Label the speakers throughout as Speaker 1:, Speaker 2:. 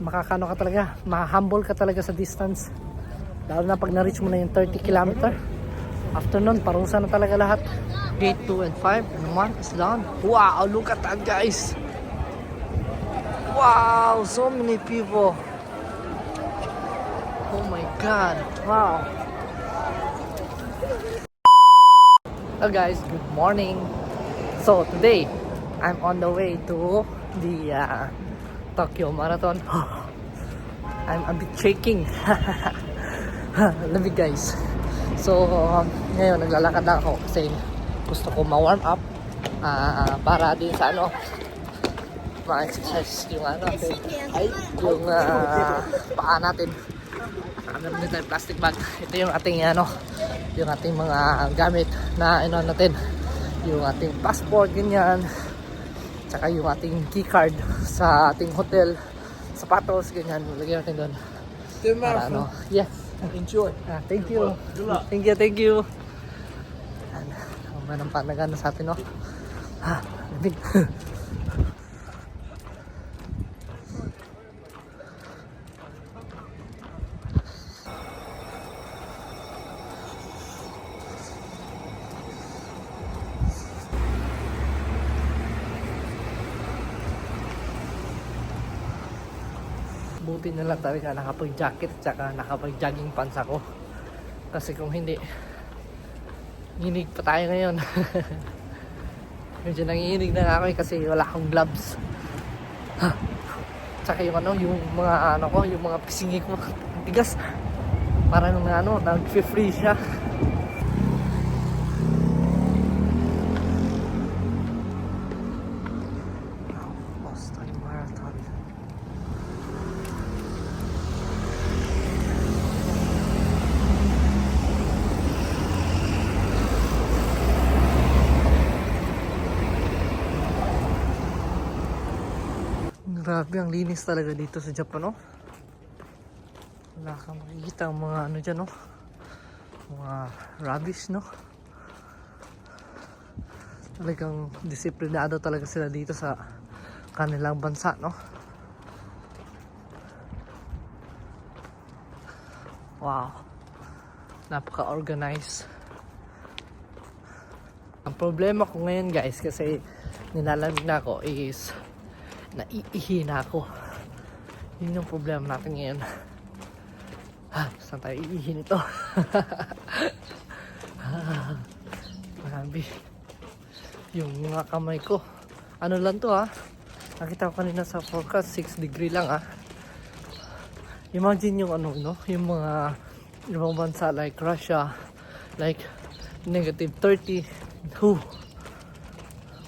Speaker 1: makakano ka talaga, ma-humble ka talaga sa distance. Lalo na pag na-reach mo na yung 30 kilometer. After nun, parusa na talaga lahat. Gate 2 and 5 and 1 is done. Wow, look at that guys. Wow, so many people. Oh my god, wow. Hello guys, good morning. So today, I'm on the way to the Tokyo Marathon. I'm a bit shaking. Lamig guys. So ngayon naglalakad ako kasi gusto ko ma-warm up para din sa ma-exercise yung natin, yung paa natin. Meron din tayong plastic bag. Ito yung ating yung ating mga gamit na natin, yung ating passport, ganyan, tsaka yung ating key card sa ating hotel, sapatos, ganyan, lagyan natin doon para yes, enjoy. Thank you. Thank you. Ang manang panagana sa atin, lamig. Buti na lang talaga nakapag-jacket tsaka nakapag-jogging pants ako. Kasi kung hindi, nginig pa tayo ngayon. Medyo nanginginig na nga ako kasi wala akong gloves. Tsaka yung yung mga yung mga pisingi ko, tigas. Parang nag-free siya. Boston Marathon. Grabe, ang linis talaga dito sa Japan, Wala kang makikita ang mga dyan, mga rubbish, Talagang disiplinado talaga sila dito sa kanilang bansa, Wow. Napaka-organized. Ang problema ko ngayon, guys, kasi nilalamig na ako is naiihi na ako. Yun yung problema natin ngayon. Saan tayo iihi nito? Grabe. Yung mga kamay ko, ano lang to, nakita ko kanina sa forecast 6 degree lang, Imagine yung yung mga ibang bansa like Russia, like negative 30.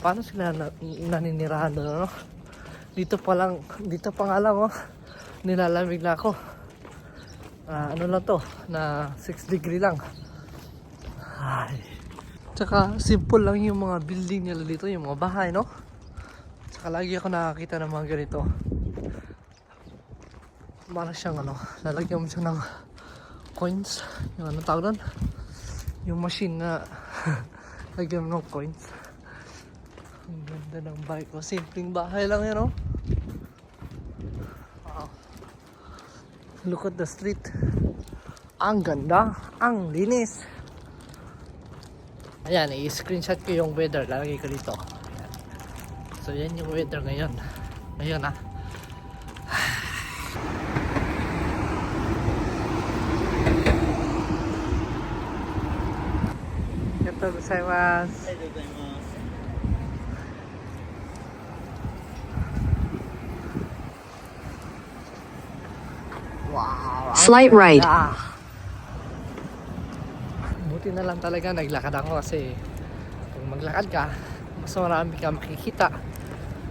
Speaker 1: Paano sila naninirahan doon, Dito pa nga lang, nilalamig na ako. Lang to, na 6 degree lang. Ay. Tsaka simple lang yung mga building nila dito, yung mga bahay, Tsaka lagi ako nakakita ng mga ganito. Para siyang lalagyan mo siya ng coins. Yung tawag doon? Yung machine na lagyan mo ng coins. Ang ganda ng bahay ko. Simpleng bahay lang yan, Wow. Look at the street. Ang ganda. Ang linis. Ayan, i-screenshot ko yung weather. Lalagay ko dito. Ayan. So, yan yung weather ngayon. Ngayon, Ito, gozaimasu. Wow.
Speaker 2: Slight right.
Speaker 1: Buti na lang talaga naglakad ako kasi kung maglakad ka, mas marami ka makikita.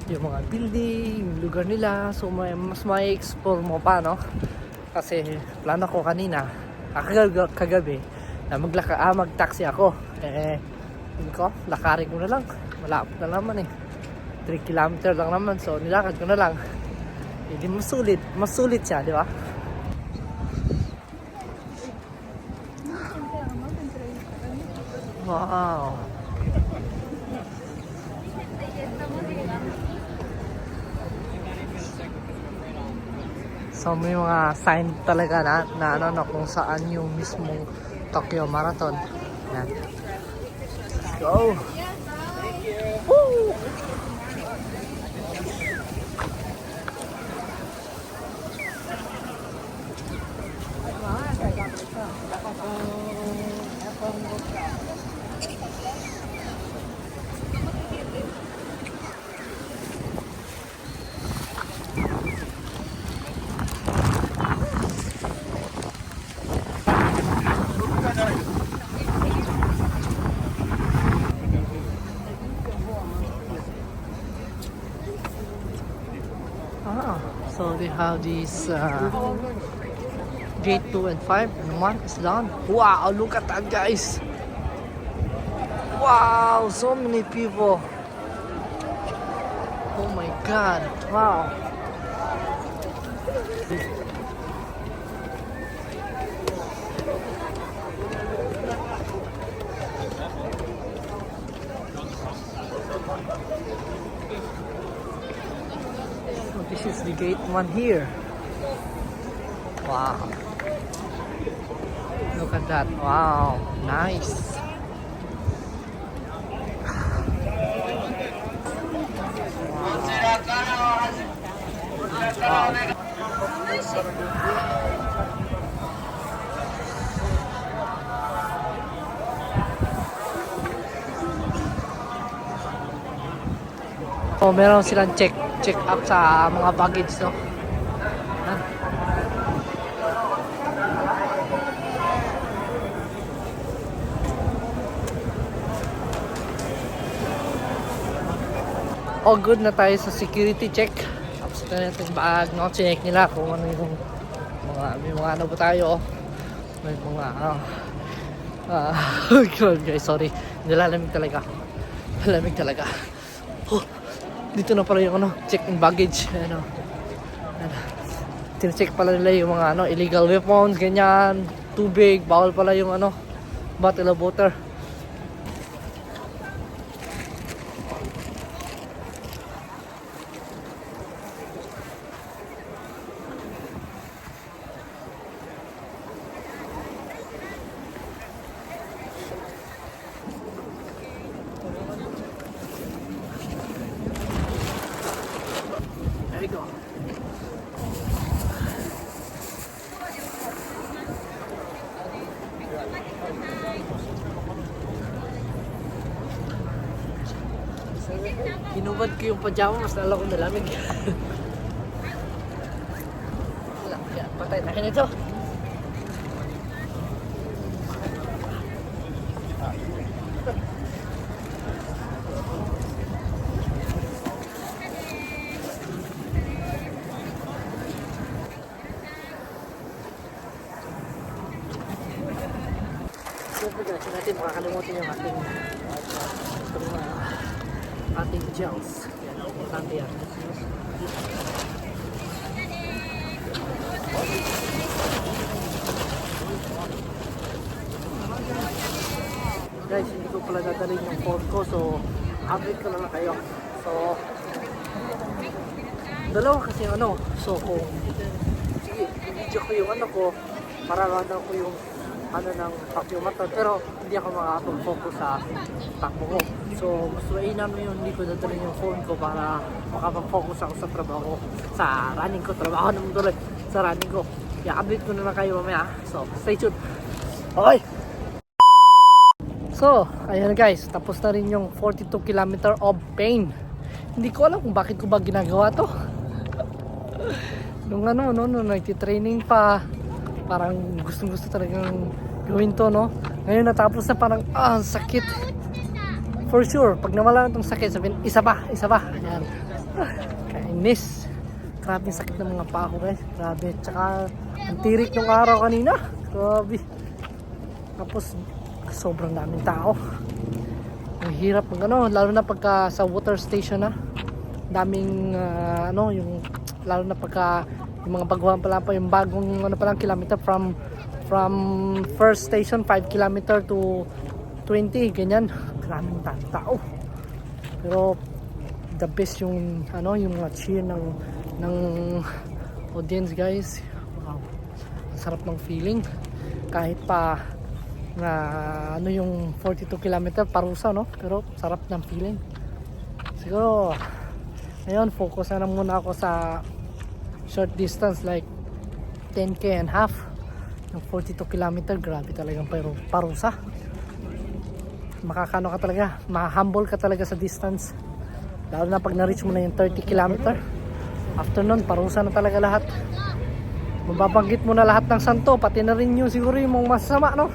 Speaker 1: Yung mga building, yung lugar nila. So mas may explore mo pa, Kasi plano ko kanina, kagabi, na mag-taxi ako. Hindi ko, lakarin ko na lang. Malapit na naman 3 kilometer lang naman. So nilakad ko na lang. Hindi masulit siya, di ba? Wow. So may mga sign talaga na kung saan yung mismong Tokyo Marathon. Yan. Let's go! Woo! So they have these gate 2 and 5 and 1 is done. Wow, look at that, guys. Wow, so many people. Oh my god, wow. So this is the gate 1 here. Wow. Look at that. Wow, nice. So meron silang check up sa mga baggage, no? Yan. Oh, good na tayo sa security check. Tapos ito na yung bag, no? Check nila kung ano yung may mga ano ba tayo. May mga God, guys, sorry. Nilalamig talaga. Malamig talaga. Oh, dito na pala yung check in baggage. Ano. Tine-check pala nila yung mga illegal weapons, ganyan, tubig, bawal pala yung bottle of water. There you go. Hinubad ko yung pajama, mas lalo ko nalamig. Wala, kaya patay na kayo nito. Siyempre guys, hindi natin makakalimutan yung ating gels. Yan, importante yan. Guys, hindi ko pala dadalhin yung phone ko, so update ko na kayo. So dalawa kasi so kung sige, video ko yung ko, mararadan ko yung ng Tokyo Marathon, pero hindi ako makapag-focus sa takbo ko. So mas mainam yun, hindi ko dadalhin yung phone ko para makapag-focus ako sa trabaho, sa running ko. Trabaho naman tuloy sa running ko. I-update ko na lang kayo mamaya, so stay tuned. Okay, so ayan guys, tapos na rin yung 42 km of pain. Hindi ko alam kung bakit ko ba ginagawa to. Nung nagtitraining pa, parang gustong-gusto talagang gawin to, no? Ngayon natapos na, parang sakit. For sure, pag nawala na itong sakit, sabihin, isa pa. Ayan. Kainis. Grabe yung sakit ng mga paa ko, guys. Grabe. Tsaka, ang tirik ng araw kanina. Grabe. Tapos, sobrang daming tao. Ang hirap ng lalo na pagka sa water station na. Daming, lalo na pagka yung mga baguhan pa yung bagong kilometer from first station 5 km to 20, ganyan. Maraming tao. Pero the best yung yung cheer ng audience guys. Wow, ang sarap ng feeling. Kahit pa na ano yung 42 km parusa, no? Pero sarap ng feeling. Siguro ngayon focus na lang muna ako sa short distance like 10k and half. Yung 42 km, grabe talagang parusa. Makakano ka talaga, ma-humble ka talaga sa distance. Lalo na pag na-reach mo na yung 30 km. After nun, parusa na talaga lahat. Mababanggit mo na lahat ng santo, pati na rin yung siguro yung mga masama, no?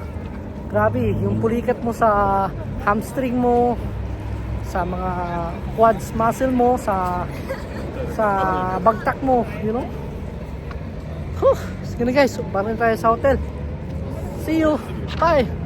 Speaker 1: Grabe, yung pulikat mo sa hamstring mo, sa mga quads muscle mo, sa bagtak mo, you know? Sige na guys, parang tayo sa hotel. See you, bye!